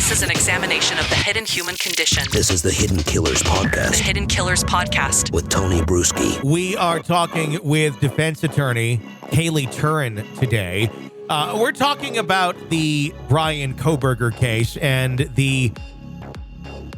This is an examination of the hidden human condition. This is the Hidden Killers Podcast. The Hidden Killers Podcast. With Tony Bruschi. We are talking with defense attorney Kaylee Turin today. We're talking about the Bryan Kohberger case and the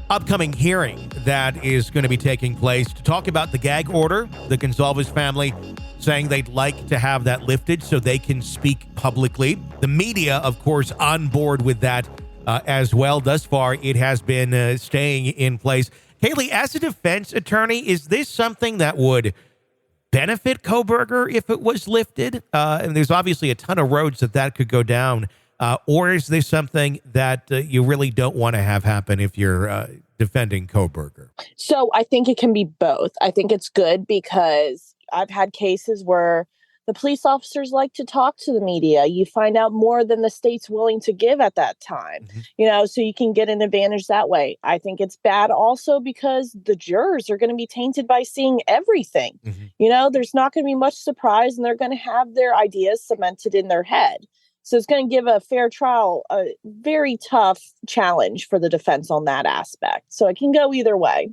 upcoming hearing that is going to be taking place to talk about the gag order. The Gonzalez family saying they'd like to have that lifted so they can speak publicly. The media, of course, on board with that as well. Thus far, it has been staying in place. Kaylee, as a defense attorney, is this something that would benefit Kohberger if it was lifted? And there's obviously a ton of roads that could go down. Or is this something that you really don't want to have happen if you're defending Kohberger? So I think it can be both. I think it's good because I've had cases where the police officers like to talk to the media. You find out more than the state's willing to give at that time, so you can get an advantage that way. I think it's bad also because the jurors are going to be tainted by seeing everything. There's not going to be much surprise and they're going to have their ideas cemented in their head. So it's going to give a fair trial a very tough challenge for the defense on that aspect. So it can go either way.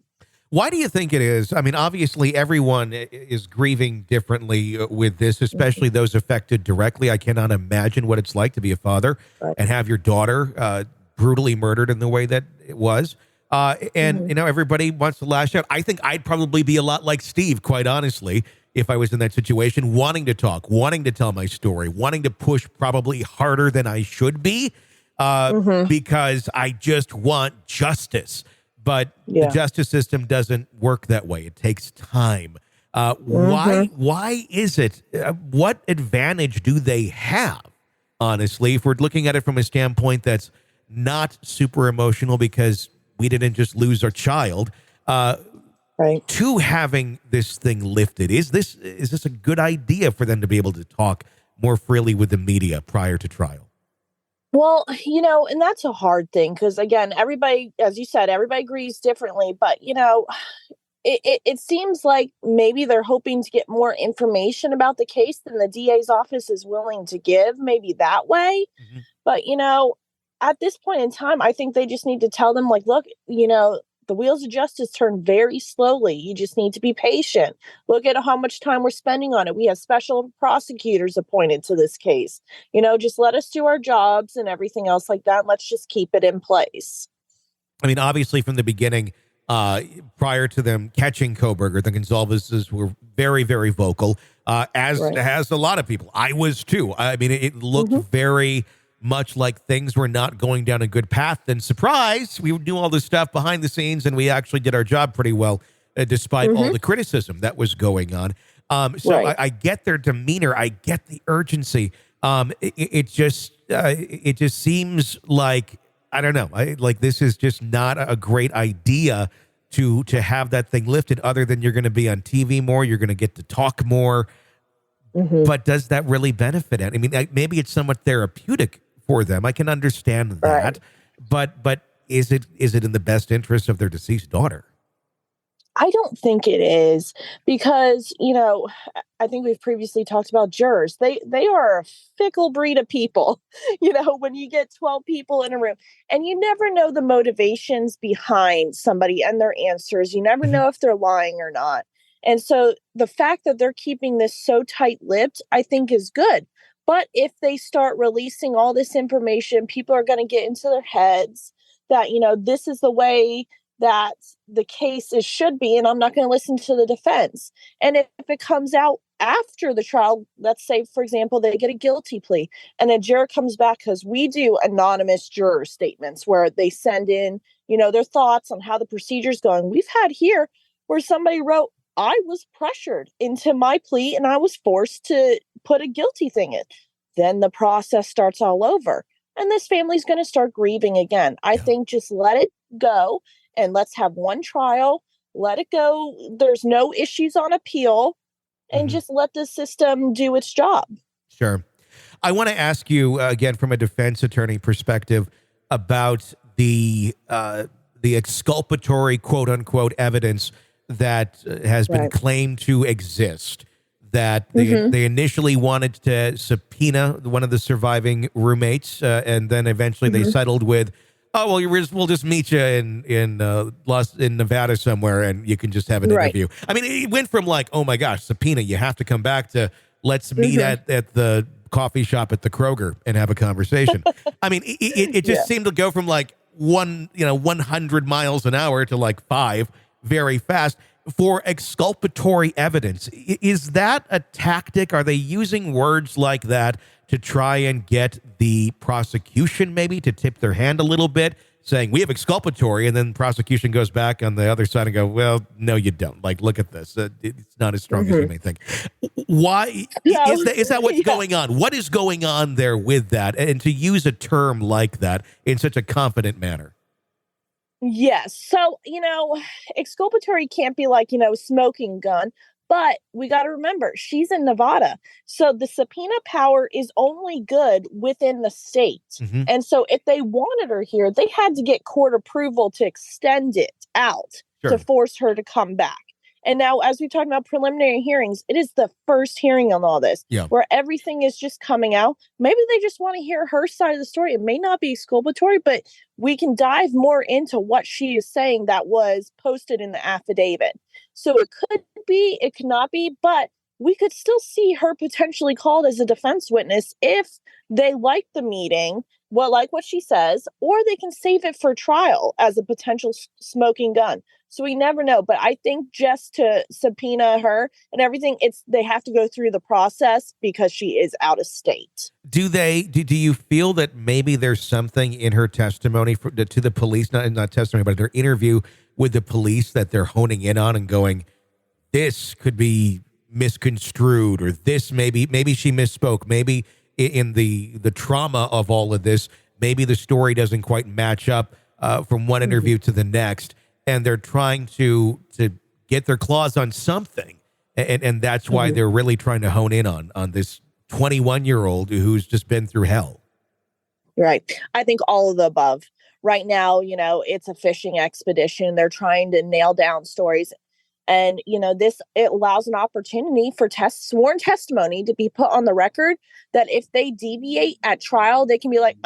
Why do you think it is? I mean, obviously, everyone is grieving differently with this, especially those affected directly. I cannot imagine what it's like to be a father and have your daughter brutally murdered in the way that it was. Everybody wants to lash out. I think I'd probably be a lot like Steve, quite honestly, if I was in that situation, wanting to talk, wanting to tell my story, wanting to push probably harder than I should be because I just want justice. But the justice system doesn't work that way. It takes time. Why is it? What advantage do they have, honestly, if we're looking at it from a standpoint that's not super emotional because we didn't just lose our child, to having this thing lifted? Is this a good idea for them to be able to talk more freely with the media prior to trial? Well, and that's a hard thing because, again, everybody, as you said, everybody agrees differently. But, it seems like maybe they're hoping to get more information about the case than the DA's office is willing to give, maybe that way. But, at this point in time, I think they just need to tell them, like, look, the wheels of justice turn very slowly. You just need to be patient. Look at how much time we're spending on it. We have special prosecutors appointed to this case. Just let us do our jobs and everything else like that. Let's just keep it in place. I mean, obviously, from the beginning, prior to them catching Kohberger, the Gonzalez's were very, very vocal, as a lot of people. I was too. I mean, it looked very much like things were not going down a good path. Then surprise, we knew all this stuff behind the scenes and we actually did our job pretty well, despite all the criticism that was going on. I get their demeanor. I get the urgency. It just seems like, I don't know, this is just not a great idea to have that thing lifted, other than you're going to be on TV more. You're going to get to talk more. But does that really benefit it? I mean, maybe it's somewhat therapeutic for them. I can understand that, but is it in the best interest of their deceased daughter? I don't think it is because, I think we've previously talked about jurors. They are a fickle breed of people, when you get 12 people in a room and you never know the motivations behind somebody and their answers. You never know if they're lying or not. And so the fact that they're keeping this so tight-lipped, I think is good. But if they start releasing all this information, people are going to get into their heads that, this is the way that the case should be, and I'm not going to listen to the defense. And if it comes out after the trial, let's say, for example, they get a guilty plea and a juror comes back, because we do anonymous juror statements where they send in, their thoughts on how the procedure's going. We've had here where somebody wrote, I was pressured into my plea and I was forced to put a guilty thing in. Then the process starts all over and this family's going to start grieving again. I think just let it go and let's have one trial. Let it go. There's no issues on appeal and just let the system do its job. Sure. I want to ask you again, from a defense attorney perspective, about the exculpatory quote unquote evidence that has been claimed to exist, that they initially wanted to subpoena one of the surviving roommates, and then eventually they settled with Oh, well, we'll just meet you in Nevada somewhere, and you can just have an interview. I mean, it went from like, oh my gosh, subpoena, you have to come back, to let's meet at the coffee shop at the Kroger and have a conversation. I mean, it just seemed to go from like 100 miles an hour to like 5 very fast. For exculpatory evidence, is that a tactic? Are they using words like that to try and get the prosecution maybe to tip their hand a little bit, saying we have exculpatory, and then prosecution goes back on the other side and go, well, no, you don't. Like, look at this. It's not as strong as you may think. Why is that what's going on? What is going on there with that? And to use a term like that in such a confident manner. Yes. So, exculpatory can't be like, smoking gun, but we got to remember she's in Nevada. So the subpoena power is only good within the state. And so if they wanted her here, they had to get court approval to extend it out to force her to come back. And now, as we talked about preliminary hearings, it is the first hearing on all this, where everything is just coming out. Maybe they just want to hear her side of the story. It may not be exculpatory, but we can dive more into what she is saying that was posted in the affidavit. So it could be, it could not be, but we could still see her potentially called as a defense witness if they like the meeting, like what she says, or they can save it for trial as a potential smoking gun. So we never know. But I think just to subpoena her and everything, they have to go through the process because she is out of state. Do you feel that maybe there's something in her testimony to the police, not testimony, but her interview with the police that they're honing in on and going, this could be misconstrued, or this maybe she misspoke, maybe in the trauma of all of this, maybe the story doesn't quite match up from one interview to the next, and they're trying to get their claws on something, and that's why they're really trying to hone in on this 21-year-old who's just been through hell. Right. I think all of the above. Right now, it's a fishing expedition. They're trying to nail down stories. And, it allows an opportunity for sworn testimony to be put on the record, that if they deviate at trial, they can be like,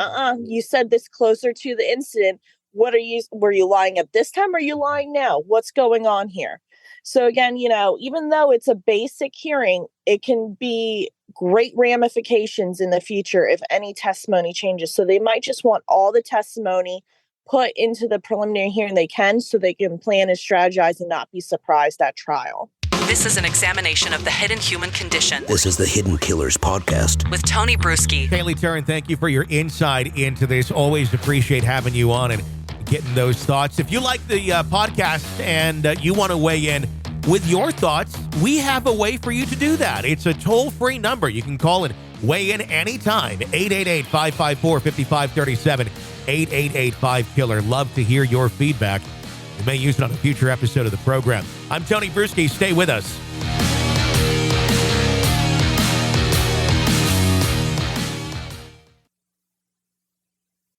you said this closer to the incident. Were you lying at this time? Or are you lying now? What's going on here? So again, even though it's a basic hearing, it can be great ramifications in the future if any testimony changes. So they might just want all the testimony put into the preliminary hearing they can, so they can plan and strategize and not be surprised at trial. This is an examination of the hidden human condition. This is the Hidden Killers podcast With Tony Bruschi. Kaylee Turin, thank you for your insight into this. Always appreciate having you on and getting those thoughts. If you like the podcast and you want to weigh in with your thoughts, we have a way for you to do that. It's a toll-free number. You can call and weigh in anytime. 888-554-5537. 888-5-KILLER. Love to hear your feedback. We may use it on a future episode of the program. I'm Tony Bruschi. Stay with us.